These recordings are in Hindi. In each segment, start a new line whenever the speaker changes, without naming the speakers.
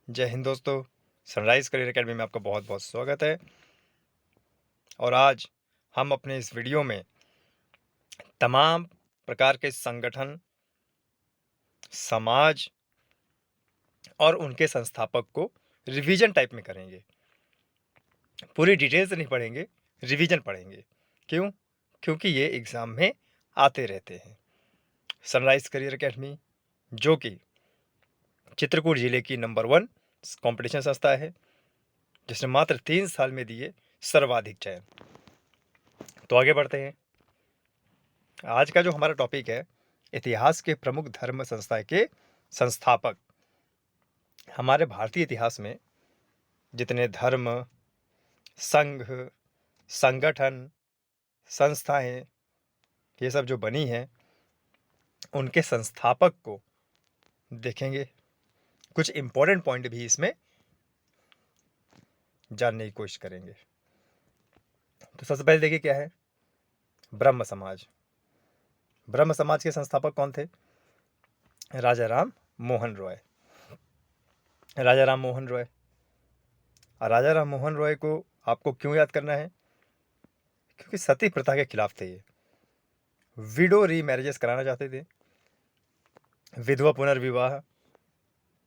जय हिंद दोस्तों। सनराइज़ करियर अकेडमी में आपका बहुत बहुत स्वागत है। और आज हम अपने इस वीडियो में तमाम प्रकार के संगठन, समाज और उनके संस्थापक को रिवीजन टाइप में करेंगे। पूरी डिटेल से नहीं पढ़ेंगे, रिवीजन पढ़ेंगे। क्यों? क्योंकि ये एग्ज़ाम में आते रहते हैं। सनराइज़ करियर अकेडमी जो कि चित्रकूट ज़िले की नंबर 1 कॉम्पिटिशन संस्था है, जिसने मात्र 3 साल में दिए सर्वाधिक चयन। तो आगे बढ़ते हैं। आज का जो हमारा टॉपिक है, इतिहास के प्रमुख धर्म संस्था के संस्थापक। हमारे भारतीय इतिहास में जितने धर्म, संघ, संगठन, संस्थाएं ये सब जो बनी हैं, उनके संस्थापक को देखेंगे। कुछ इंपॉर्टेंट पॉइंट भी इसमें जानने की कोशिश करेंगे। तो सबसे पहले देखिए क्या है, ब्रह्म समाज। ब्रह्म समाज के संस्थापक कौन थे? राजा राम मोहन रॉय। राजा राम मोहन रॉय। राजा राम मोहन रॉय को आपको क्यों याद करना है? क्योंकि सती प्रथा के खिलाफ थे ये। विडो री मैरिजेस कराना चाहते थे, विधवा पुनर्विवाह,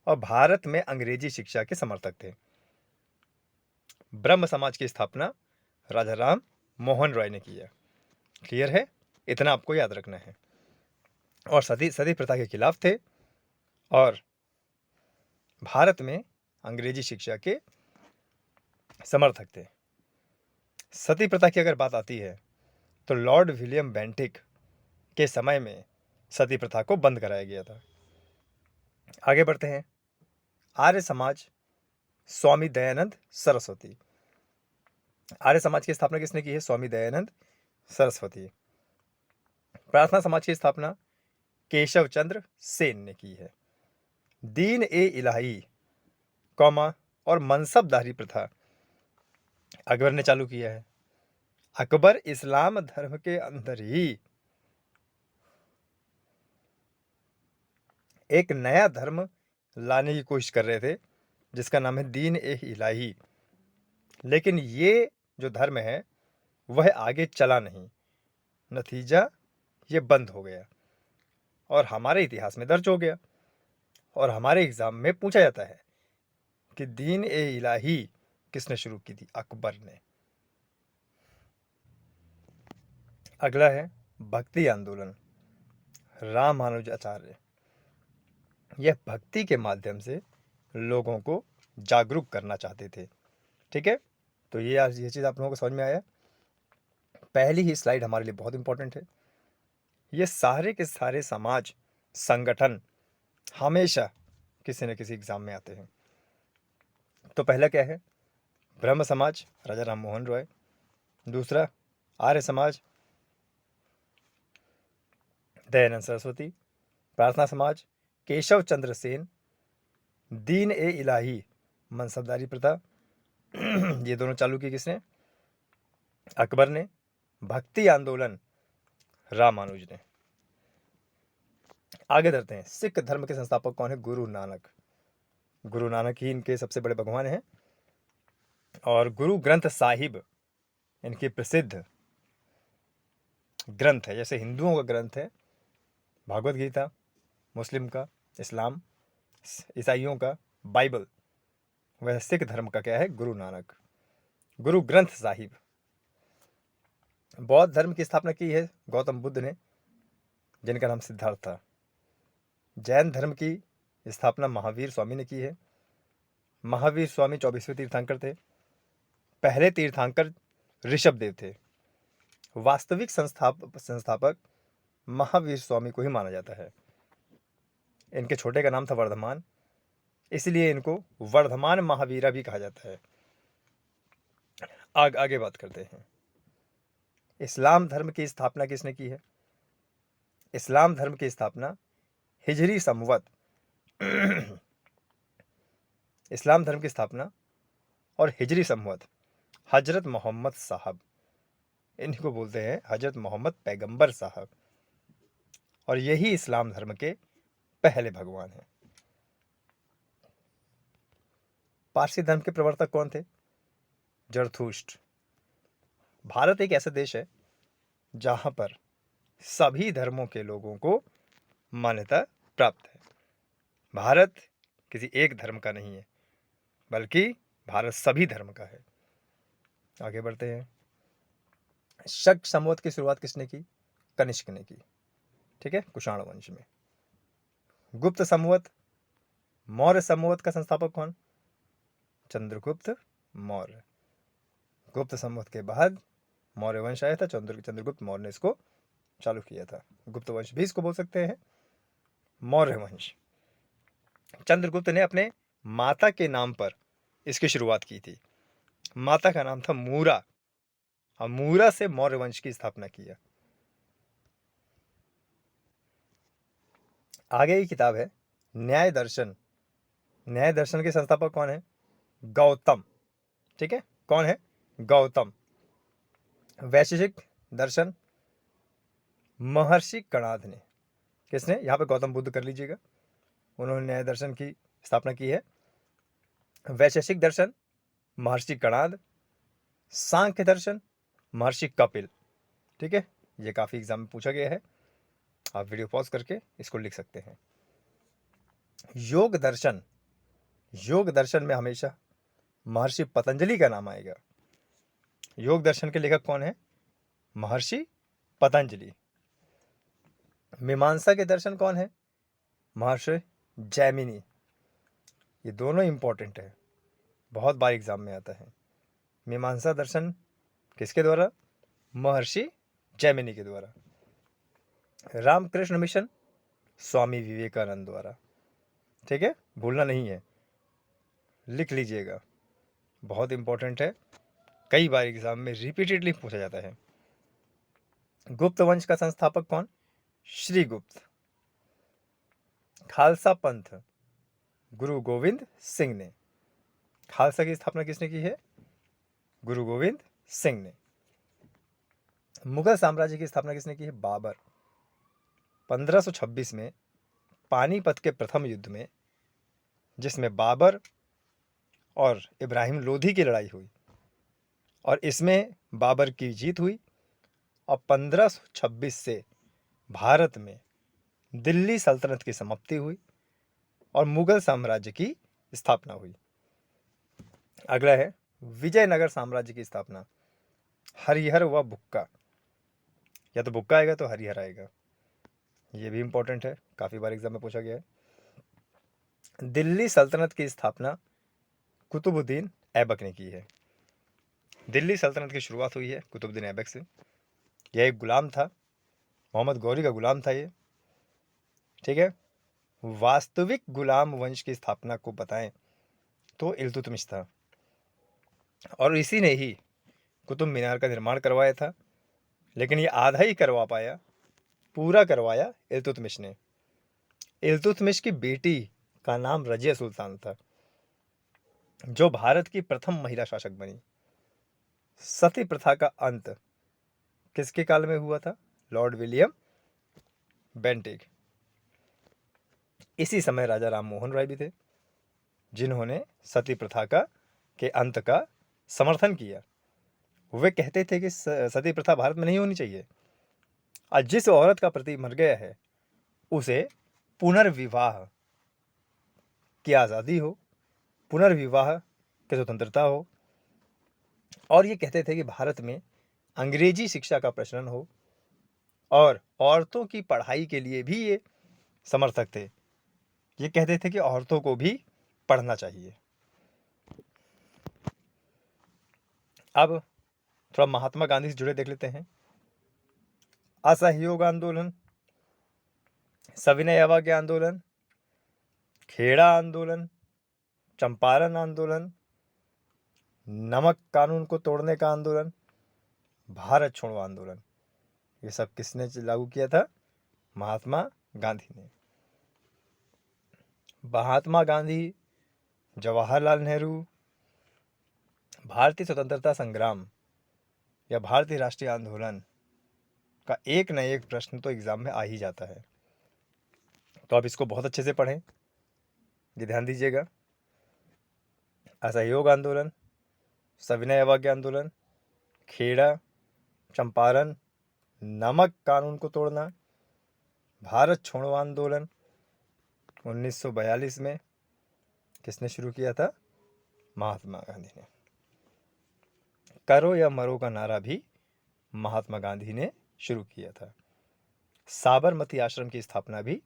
और भारत में अंग्रेजी शिक्षा के समर्थक थे। ब्रह्म समाज की स्थापना राजा राम मोहन रॉय ने किया। क्लियर है? इतना आपको याद रखना है। और सती सती प्रथा के खिलाफ थे और भारत में अंग्रेजी शिक्षा के समर्थक थे। सती प्रथा की अगर बात आती है तो लॉर्ड विलियम बेंटिक के समय में सती प्रथा को बंद कराया गया था। आगे बढ़ते हैं। आर्य समाज, स्वामी दयानंद सरस्वती। आर्य समाज की स्थापना किसने की है? स्वामी दयानंद सरस्वती। प्रार्थना समाज की स्थापना केशव चंद्र सेन ने की है। दीन ए इलाही कौमा और मनसबदारी प्रथा अकबर ने चालू किया है। अकबर इस्लाम धर्म के अंदर ही एक नया धर्म लाने की कोशिश कर रहे थे, जिसका नाम है दीन ए इलाही। लेकिन ये जो धर्म है वह आगे चला नहीं। नतीजा ये बंद हो गया और हमारे इतिहास में दर्ज हो गया। और हमारे एग्जाम में पूछा जाता है कि दीन ए इलाही किसने शुरू की थी? अकबर ने। अगला है भक्ति आंदोलन, रामानुजाचार्य। यह भक्ति के माध्यम से लोगों को जागरूक करना चाहते थे। ठीक है, तो ये चीज़ आप लोगों को समझ में आया। पहली ही स्लाइड हमारे लिए बहुत इंपॉर्टेंट है। ये सारे के सारे समाज संगठन हमेशा किसी न किसी एग्जाम में आते हैं। तो पहला क्या है? ब्रह्म समाज, राजा राम मोहन रॉय। दूसरा आर्य समाज, दयानंद सरस्वती। प्रार्थना समाज, केशव चंद्र सेन। दीन ए इलाही, मनसबदारी प्रथा ये दोनों चालू की किसने? अकबर ने। भक्ति आंदोलन रामानुज ने। आगे बढ़ते हैं। सिख धर्म के संस्थापक कौन है? गुरु नानक। गुरु नानक ही इनके सबसे बड़े भगवान हैं। और गुरु ग्रंथ साहिब इनकी प्रसिद्ध ग्रंथ है। जैसे हिंदुओं का ग्रंथ है भागवत गीता, मुस्लिम का इस्लाम, ईसाइयों का बाइबल, वह सिख धर्म का क्या है? गुरु नानक। गुरु ग्रंथ साहिब। बौद्ध धर्म की स्थापना की है गौतम बुद्ध ने, जिनका नाम सिद्धार्थ था। जैन धर्म की स्थापना महावीर स्वामी ने की है। महावीर स्वामी 24वें तीर्थंकर थे। पहले तीर्थंकर ऋषभदेव थे। वास्तविक संस्थापक महावीर स्वामी को ही माना जाता है। इनके छोटे का नाम था वर्धमान, इसलिए इनको वर्धमान महावीरा भी कहा जाता है। आगे बात करते हैं। इस्लाम धर्म की स्थापना किसने की है? इस्लाम धर्म की स्थापना हिजरी संवत इस्लाम धर्म की स्थापना और हिजरी संवत हजरत मोहम्मद साहब, इनको बोलते हैं हजरत मोहम्मद पैगंबर साहब। और यही इस्लाम धर्म के पहले भगवान हैं। पारसी धर्म के प्रवर्तक कौन थे? जरथुष्ट। भारत एक ऐसा देश है जहां पर सभी धर्मों के लोगों को मान्यता प्राप्त है। भारत किसी एक धर्म का नहीं है, बल्कि भारत सभी धर्म का है। आगे बढ़ते हैं। शक संवत की शुरुआत किसने की? कनिष्क ने की। ठीक है, कुषाण वंश में। गुप्त संवत, मौर्य संवत का संस्थापक कौन? चंद्रगुप्त मौर्य। गुप्त संवत के बाद मौर्य वंश आया था, चंद्रगुप्त मौर्य ने इसको चालू किया था। गुप्त वंश भी इसको बोल सकते हैं, मौर्य वंश। चंद्रगुप्त ने अपने माता के नाम पर इसकी शुरुआत की थी। माता का नाम था मूरा, और मूरा से मौर्य वंश की स्थापना किया। आगे की किताब है न्याय दर्शन। न्याय दर्शन के संस्थापक कौन है? गौतम। ठीक है, कौन है? गौतम। वैशेषिक दर्शन महर्षि कणाद ने। किसने? यहां पे गौतम बुद्ध कर लीजिएगा, उन्होंने न्याय दर्शन की स्थापना की है। वैशेषिक दर्शन महर्षि कणाद। सांख्य दर्शन महर्षि कपिल। ठीक है, ये काफी एग्जाम में पूछा गया है, आप वीडियो पॉज करके इसको लिख सकते हैं। योग दर्शन, योग दर्शन में हमेशा महर्षि पतंजलि का नाम आएगा। योग दर्शन के लेखक कौन है? महर्षि पतंजलि। मीमांसा के दर्शन कौन है? महर्षि जैमिनी। ये दोनों इंपॉर्टेंट है, बहुत बार एग्जाम में आता है। मीमांसा दर्शन किसके द्वारा? महर्षि जैमिनी के द्वारा। रामकृष्ण मिशन स्वामी विवेकानंद द्वारा। ठीक है, भूलना नहीं है, लिख लीजिएगा, बहुत इंपॉर्टेंट है, कई बार एग्जाम में रिपीटेडली पूछा जाता है। गुप्त वंश का संस्थापक कौन? श्रीगुप्त। खालसा पंथ गुरु गोविंद सिंह ने। खालसा की स्थापना किसने की है? गुरु गोविंद सिंह ने। मुगल साम्राज्य की स्थापना किसने की है? बाबर। 1526 में पानीपत के प्रथम युद्ध में, जिसमें बाबर और इब्राहिम लोधी की लड़ाई हुई, और इसमें बाबर की जीत हुई, और 1526 से भारत में दिल्ली सल्तनत की समाप्ति हुई और मुगल साम्राज्य की स्थापना हुई। अगला है विजयनगर साम्राज्य की स्थापना। हरिहर व बुक्का, या तो बुक्का आएगा तो हरिहर आएगा, ये भी इंपॉर्टेंट है, काफी बार एग्जाम में पूछा गया है। दिल्ली सल्तनत की स्थापना कुतुबुद्दीन ऐबक ने की है। दिल्ली सल्तनत की शुरुआत हुई है कुतुबुद्दीन ऐबक से। यह एक गुलाम था, मोहम्मद गौरी का गुलाम था ये। ठीक है, वास्तविक गुलाम वंश की स्थापना को बताएं तो इल्तुतमिश था, और इसी ने ही कुतुब मीनार का निर्माण करवाया था, लेकिन ये आधा ही करवा पाया, पूरा करवाया इल्तुतमिश ने। इल्तुतमिश की बेटी का नाम रजिया सुल्तान था, जो भारत की प्रथम महिला शासक बनी। सती प्रथा का अंत किसके काल में हुआ था? Lord William Bentinck. इसी समय राजा राम मोहन राय भी थे, जिन्होंने सती प्रथा के अंत का समर्थन किया। वे कहते थे कि सती प्रथा भारत में नहीं होनी चाहिए, आज जिस औरत का पति मर गया है उसे पुनर्विवाह की आज़ादी हो, पुनर्विवाह की स्वतंत्रता हो, और ये कहते थे कि भारत में अंग्रेजी शिक्षा का प्रचलन हो, और औरतों की पढ़ाई के लिए भी ये समर्थक थे। ये कहते थे कि औरतों को भी पढ़ना चाहिए। अब थोड़ा महात्मा गांधी से जुड़े देख लेते हैं। असहयोग आंदोलन, सविनय अवज्ञा आंदोलन, खेड़ा आंदोलन, चंपारण आंदोलन, नमक कानून को तोड़ने का आंदोलन, भारत छोड़ो आंदोलन, ये सब किसने लागू किया था? महात्मा गांधी ने। महात्मा गांधी, जवाहरलाल नेहरू, भारतीय स्वतंत्रता संग्राम या भारतीय राष्ट्रीय आंदोलन का एक न एक प्रश्न तो एग्जाम में आ ही जाता है, तो आप इसको बहुत अच्छे से पढ़ें, ये ध्यान दीजिएगा। असहयोग आंदोलन, सविनय अवज्ञा आंदोलन, खेड़ा, चंपारण, नमक कानून को तोड़ना, भारत छोड़ो आंदोलन 1942 में किसने शुरू किया था? महात्मा गांधी ने। करो या मरो का नारा भी महात्मा गांधी ने शुरू किया था। साबरमती आश्रम की स्थापना भी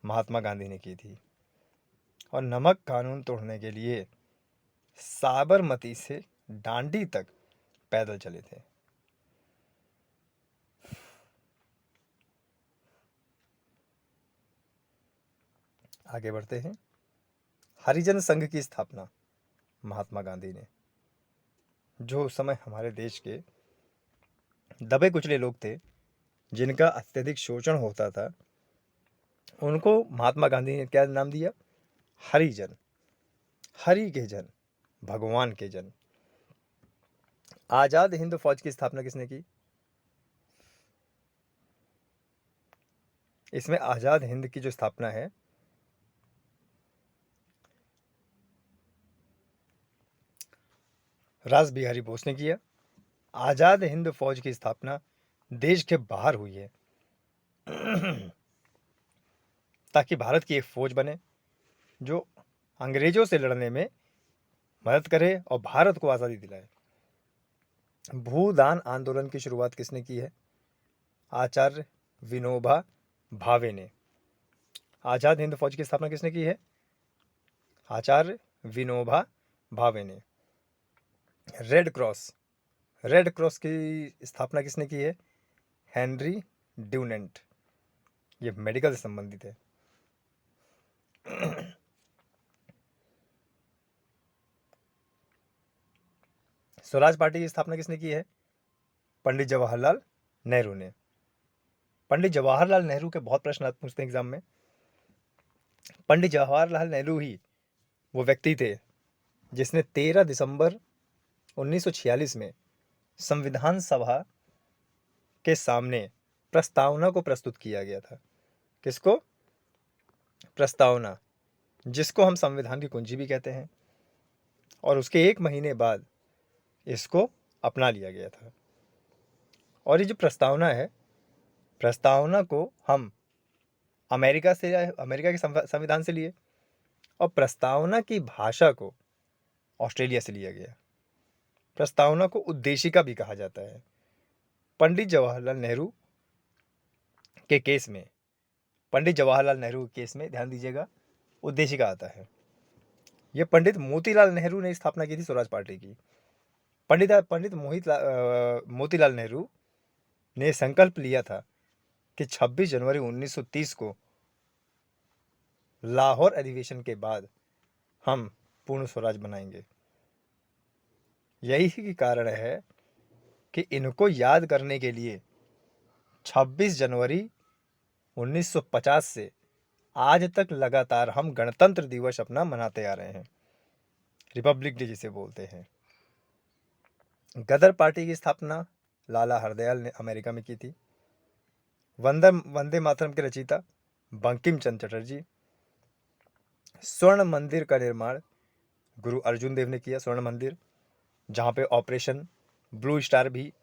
महात्मा गांधी ने की थी। और नमक कानून तोड़ने के लिए साबरमती से डांडी तक पैदल चले थे। आगे बढ़ते हैं। हरिजन संघ की स्थापना महात्मा गांधी ने, जो उस समय हमारे देश के दबे कुचले लोग थे, जिनका अत्यधिक शोषण होता था, उनको महात्मा गांधी ने क्या नाम दिया? हरिजन। हरि के जन, भगवान के जन। आजाद हिंद फौज की स्थापना किसने की? इसमें आजाद हिंद की जो स्थापना है, रास बिहारी बोस ने किया। आजाद हिंद फौज की स्थापना देश के बाहर हुई है ताकि भारत की एक फौज बने जो अंग्रेजों से लड़ने में मदद करे और भारत को आज़ादी दिलाए। भूदान आंदोलन की शुरुआत किसने की है? आचार्य विनोबा भावे ने। आजाद हिंद फौज की स्थापना किसने की है? आचार्य विनोबा भावे ने। रेड क्रॉस की स्थापना किसने की है? Henry Dunant. ये मेडिकल से संबंधित है। स्वराज पार्टी की स्थापना किसने की है? पंडित जवाहरलाल नेहरू ने। पंडित जवाहरलाल नेहरू के बहुत प्रश्न पूछते हैं एग्जाम में। पंडित जवाहरलाल नेहरू ही वो व्यक्ति थे जिसने 13 दिसंबर 1946 में संविधान सभा के सामने प्रस्तावना को प्रस्तुत किया गया था। किसको? प्रस्तावना, जिसको हम संविधान की कुंजी भी कहते हैं। और उसके 1 महीने बाद इसको अपना लिया गया था। और ये जो प्रस्तावना है, प्रस्तावना को हम अमेरिका के संविधान से लिए, और प्रस्तावना की भाषा को ऑस्ट्रेलिया से लिया गया। प्रस्तावना को उद्देशिका भी कहा जाता है। पंडित जवाहरलाल नेहरू के केस में, ध्यान दीजिएगा, उद्देशिका आता है। यह पंडित मोतीलाल नेहरू ने स्थापना की थी स्वराज पार्टी की। पंडित मोतीलाल नेहरू ने संकल्प लिया था कि 26 जनवरी 1930 को लाहौर अधिवेशन के बाद हम पूर्ण स्वराज बनाएंगे। यही कारण है कि इनको याद करने के लिए 26 जनवरी 1950 से आज तक लगातार हम गणतंत्र दिवस अपना मनाते आ रहे हैं। रिपब्लिक डे जिसे बोलते हैं। गदर पार्टी की स्थापना लाला हरदयाल ने अमेरिका में की थी। वंदे मातरम के रचयिता बंकिम चंद्र चटर्जी। स्वर्ण मंदिर का निर्माण गुरु अर्जुन देव ने किया। स्वर्ण मंदिर, जहाँ पे ऑपरेशन ब्लू स्टार भी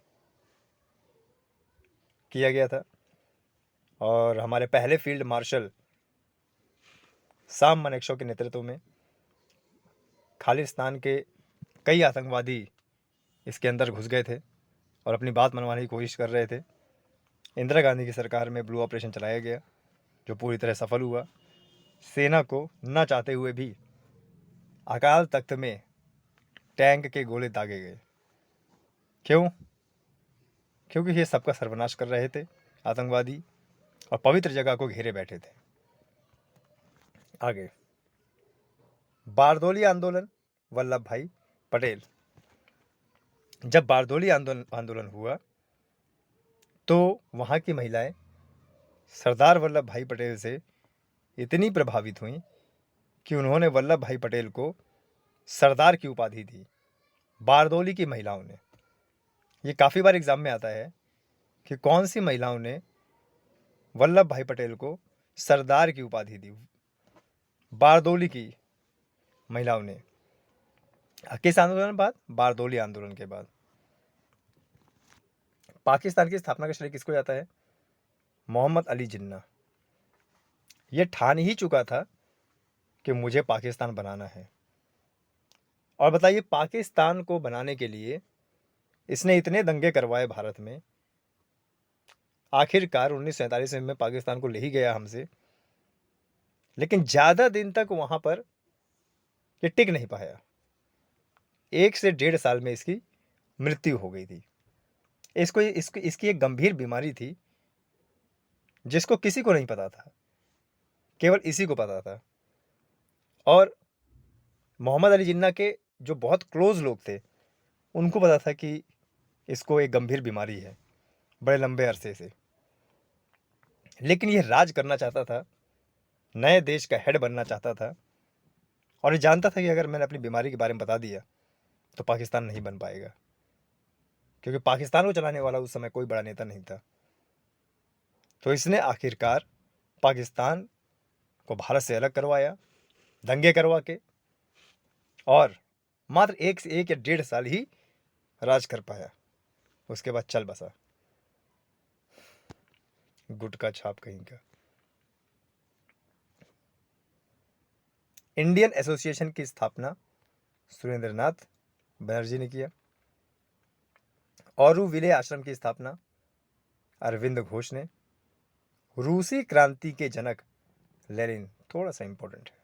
किया गया था। और हमारे पहले फील्ड मार्शल साम मानेकशॉ के नेतृत्व में खालिस्तान के कई आतंकवादी इसके अंदर घुस गए थे और अपनी बात मनवाने की कोशिश कर रहे थे। इंदिरा गांधी की सरकार में ब्लू ऑपरेशन चलाया गया, जो पूरी तरह सफल हुआ। सेना को न चाहते हुए भी अकाल तख्त में टैंक के गोले दागे गए। क्यों? क्योंकि ये सबका सर्वनाश कर रहे थे आतंकवादी और पवित्र जगह को घेरे बैठे थे। आगे, बारदोली आंदोलन, वल्लभ भाई पटेल। जब बारदोली आंदोलन हुआ तो वहाँ की महिलाएं सरदार वल्लभ भाई पटेल से इतनी प्रभावित हुई कि उन्होंने वल्लभ भाई पटेल को सरदार की उपाधि दी। बारदोली की महिलाओं ने। ये काफ़ी बार एग्जाम में आता है कि कौन सी महिलाओं ने वल्लभ भाई पटेल को सरदार की उपाधि दी। बारदोली की महिलाओं ने। किस आंदोलन के बाद? बारदोली आंदोलन के बाद। पाकिस्तान की स्थापना का श्रेय किसको जाता है? मोहम्मद अली जिन्ना। ये ठान ही चुका था कि मुझे पाकिस्तान बनाना है। और बताइए, पाकिस्तान को बनाने के लिए इसने इतने दंगे करवाए भारत में, आखिरकार 1947 में पाकिस्तान को ले ही गया हमसे, लेकिन ज़्यादा दिन तक वहाँ पर ये टिक नहीं पाया। 1 से 1.5 साल में इसकी मृत्यु हो गई थी। इसकी एक गंभीर बीमारी थी जिसको किसी को नहीं पता था, केवल इसी को पता था। और मोहम्मद अली जिन्ना के जो बहुत क्लोज लोग थे उनको पता था कि इसको एक गंभीर बीमारी है बड़े लंबे अरसे से। लेकिन ये राज करना चाहता था, नए देश का हेड बनना चाहता था, और ये जानता था कि अगर मैंने अपनी बीमारी के बारे में बता दिया तो पाकिस्तान नहीं बन पाएगा, क्योंकि पाकिस्तान को चलाने वाला उस समय कोई बड़ा नेता नहीं था। तो इसने आखिरकार पाकिस्तान को भारत से अलग करवाया, दंगे करवा के, और मात्र 1 या 1.5 साल ही राज कर पाया। उसके बाद चल बसा, गुटका छाप कहीं का। इंडियन एसोसिएशन की स्थापना सुरेंद्रनाथ बनर्जी ने किया। ऑरोविले आश्रम की स्थापना अरविंद घोष ने। रूसी क्रांति के जनक लेनिन, थोड़ा सा इंपॉर्टेंट है।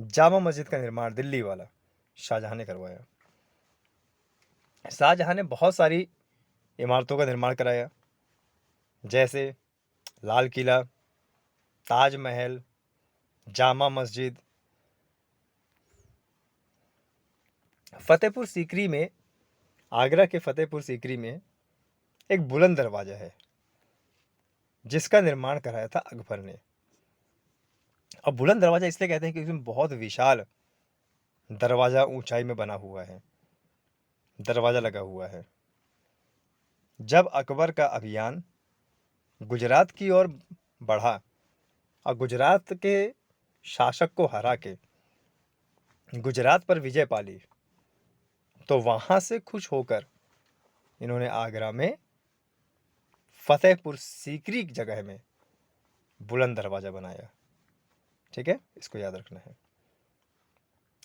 जामा मस्जिद का निर्माण दिल्ली वाला शाहजहां ने करवाया। शाहजहां ने बहुत सारी इमारतों का निर्माण कराया, जैसे लाल किला, ताजमहल, जामा मस्जिद। फतेहपुर सीकरी में, आगरा के फतेहपुर सीकरी में एक बुलंद दरवाजा है जिसका निर्माण कराया था अकबर ने। अब बुलंद दरवाजा इसलिए कहते हैं क्योंकि इसमें बहुत विशाल दरवाजा ऊंचाई में बना हुआ है, दरवाजा लगा हुआ है। जब अकबर का अभियान गुजरात की ओर बढ़ा और गुजरात के शासक को हरा के गुजरात पर विजय पाली, तो वहां से खुश होकर इन्होंने आगरा में फतेहपुर सीकरी की जगह में बुलंद दरवाजा बनाया। ठीक है, इसको याद रखना है।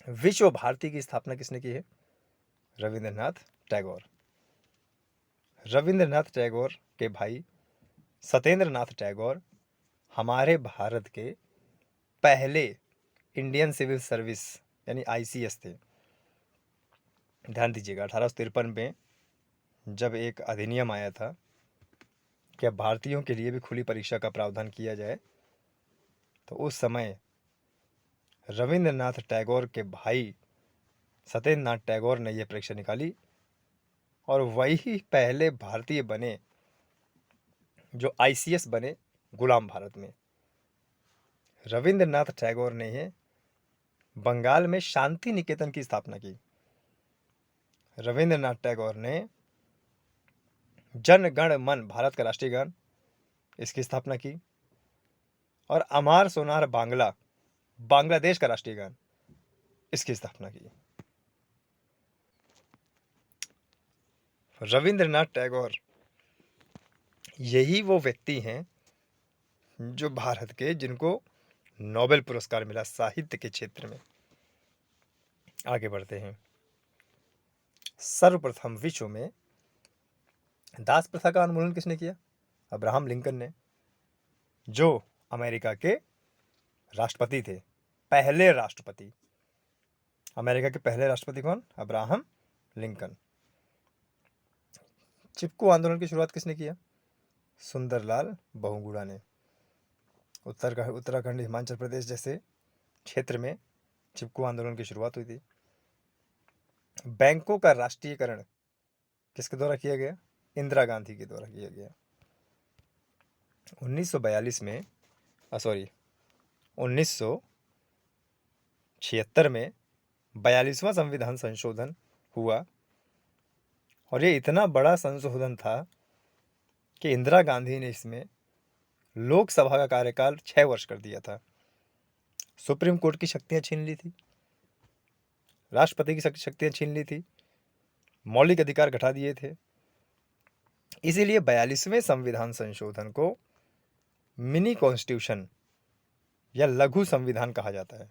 विश्व भारती की स्थापना किसने की है? रविंद्रनाथ टैगोर। रविंद्रनाथ टैगोर के भाई सत्येंद्रनाथ टैगोर हमारे भारत के पहले इंडियन सिविल सर्विस यानी आईसीएस थे। ध्यान दीजिएगा, 1853 में जब एक अधिनियम आया था कि अब भारतीयों के लिए भी खुली परीक्षा का प्रावधान किया जाए, तो उस समय रविंद्रनाथ टैगोर के भाई सत्येंद्रनाथ टैगोर ने यह परीक्षा निकाली, और वही पहले भारतीय बने जो आईसीएस बने गुलाम भारत में। रविंद्रनाथ टैगोर ने बंगाल में शांति निकेतन की स्थापना की। रविंद्रनाथ टैगोर ने जन गण मन, भारत का राष्ट्रीय गान, इसकी स्थापना की। और अमार सोनार बांग्ला, बांग्लादेश का राष्ट्रीय गान, इसकी स्थापना की। रविंद्रनाथ टैगोर यही वो व्यक्ति हैं जो भारत के, जिनको नोबेल पुरस्कार मिला साहित्य के क्षेत्र में। आगे बढ़ते हैं। सर्वप्रथम विश्व में दास प्रथा का उन्मूलन किसने किया? अब्राहम लिंकन ने, जो अमेरिका के राष्ट्रपति थे, पहले राष्ट्रपति। अमेरिका के पहले राष्ट्रपति कौन? Abraham Lincoln. चिपको आंदोलन की शुरुआत किसने किया? सुंदरलाल बहुगुणा ने। उत्तराखंड, हिमाचल प्रदेश जैसे क्षेत्र में चिपको आंदोलन की शुरुआत हुई थी। बैंकों का राष्ट्रीयकरण किसके द्वारा किया गया? इंदिरा गांधी के द्वारा किया गया। 1942 में 1976 में 42वां संविधान संशोधन हुआ, और ये इतना बड़ा संशोधन था कि इंदिरा गांधी ने इसमें लोकसभा का कार्यकाल 6 वर्ष कर दिया था। सुप्रीम कोर्ट की शक्तियां छीन ली थी। राष्ट्रपति की शक्तियां छीन ली थी, मौलिक अधिकार घटा दिए थे। इसीलिए 42वें संविधान संशोधन को मिनी कॉन्स्टिट्यूशन या लघु संविधान कहा जाता है।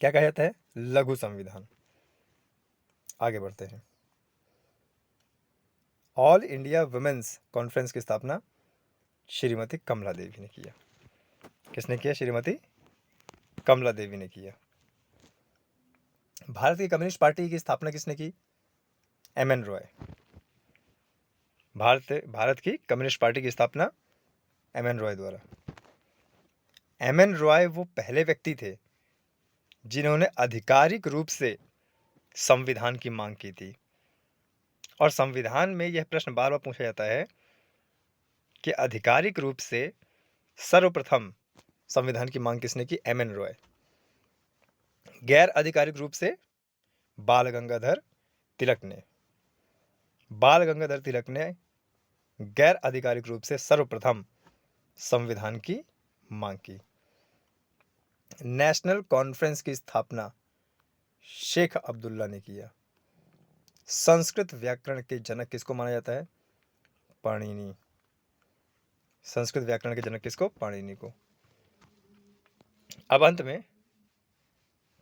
क्या कहा जाता है? लघु संविधान। आगे बढ़ते हैं। ऑल इंडिया वुमेन्स कॉन्फ्रेंस की स्थापना श्रीमती कमला देवी ने किया। किसने किया? श्रीमती कमला देवी ने किया। भारतीय कम्युनिस्ट पार्टी की स्थापना किसने की? एम.एन. रॉय। भारत की कम्युनिस्ट पार्टी की स्थापना एम.एन. रॉय द्वारा। एम.एन. रॉय वो पहले व्यक्ति थे जिन्होंने आधिकारिक रूप से संविधान की मांग की थी। और संविधान में यह प्रश्न बार बार पूछा जाता है कि आधिकारिक रूप से सर्वप्रथम संविधान की मांग किसने की? एम.एन. रॉय। गैर आधिकारिक रूप से बाल गंगाधर तिलक ने। बाल गंगाधर तिलक ने गैर आधिकारिक रूप से सर्वप्रथम संविधान की मांग की। नेशनल कॉन्फ्रेंस की स्थापना शेख अब्दुल्ला ने किया। संस्कृत व्याकरण के जनक किसको माना जाता है? पाणिनि। संस्कृत व्याकरण के जनक किसको? पाणिनि को। अब अंत में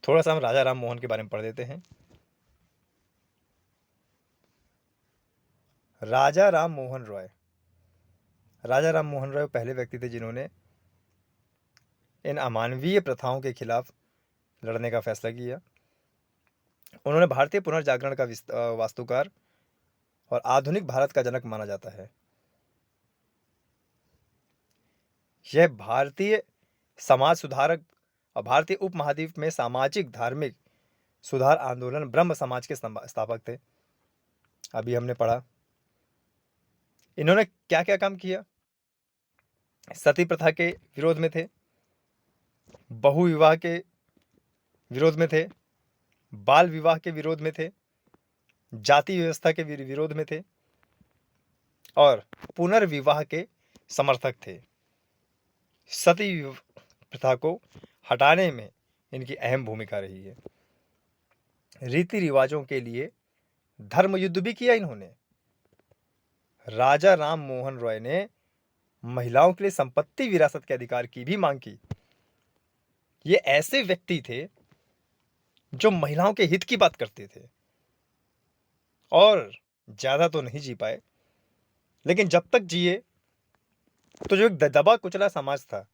थोड़ा सा हम राजा राम मोहन के बारे में पढ़ देते हैं। राजा राम मोहन रॉय। राजा राम मोहन रॉय पहले व्यक्ति थे जिन्होंने इन अमानवीय प्रथाओं के खिलाफ लड़ने का फैसला किया। उन्होंने भारतीय पुनर्जागरण का वास्तुकार और आधुनिक भारत का जनक माना जाता है। यह भारतीय समाज सुधारक और भारतीय उपमहाद्वीप में सामाजिक धार्मिक सुधार आंदोलन ब्रह्म समाज के स्थापक थे। अभी हमने पढ़ा इन्होंने क्या क्या काम किया। सती प्रथा के विरोध में थे, बहु विवाह के विरोध में थे, बाल विवाह के विरोध में थे, जाति व्यवस्था के विरोध में थे और पुनर्विवाह के समर्थक थे। सती प्रथा को हटाने में इनकी अहम भूमिका रही है। रीति रिवाजों के लिए धर्म युद्ध भी किया इन्होंने। राजा राम मोहन रॉय ने महिलाओं के लिए संपत्ति विरासत के अधिकार की भी मांग की। ये ऐसे व्यक्ति थे जो महिलाओं के हित की बात करते थे और ज्यादा तो नहीं जी पाए, लेकिन जब तक जिए तो जो एक दबा कुचला समाज था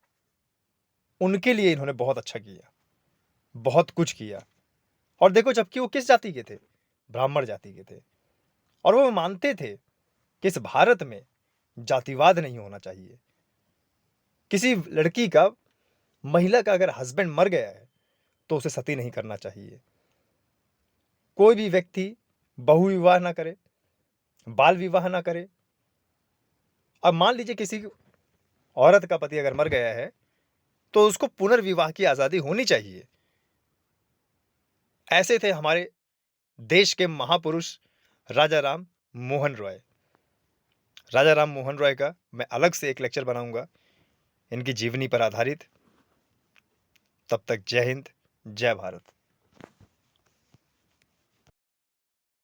उनके लिए इन्होंने बहुत अच्छा किया, बहुत कुछ किया। और देखो, जबकि वो किस जाति के थे? ब्राह्मण जाति के थे। और वो मानते थे कि इस भारत में जातिवाद नहीं होना चाहिए। किसी लड़की का, महिला का अगर हस्बैंड मर गया है तो उसे सती नहीं करना चाहिए। कोई भी व्यक्ति बहु विवाह ना करे, बाल विवाह ना करे। अब मान लीजिए किसी औरत का पति अगर मर गया है तो उसको पुनर्विवाह की आजादी होनी चाहिए। ऐसे थे हमारे देश के महापुरुष राजा राम मोहन रॉय। राजा राम मोहन रॉय का मैं अलग से एक लेक्चर बनाऊंगा इनकी जीवनी पर आधारित। तब तक जय हिंद, जय भारत।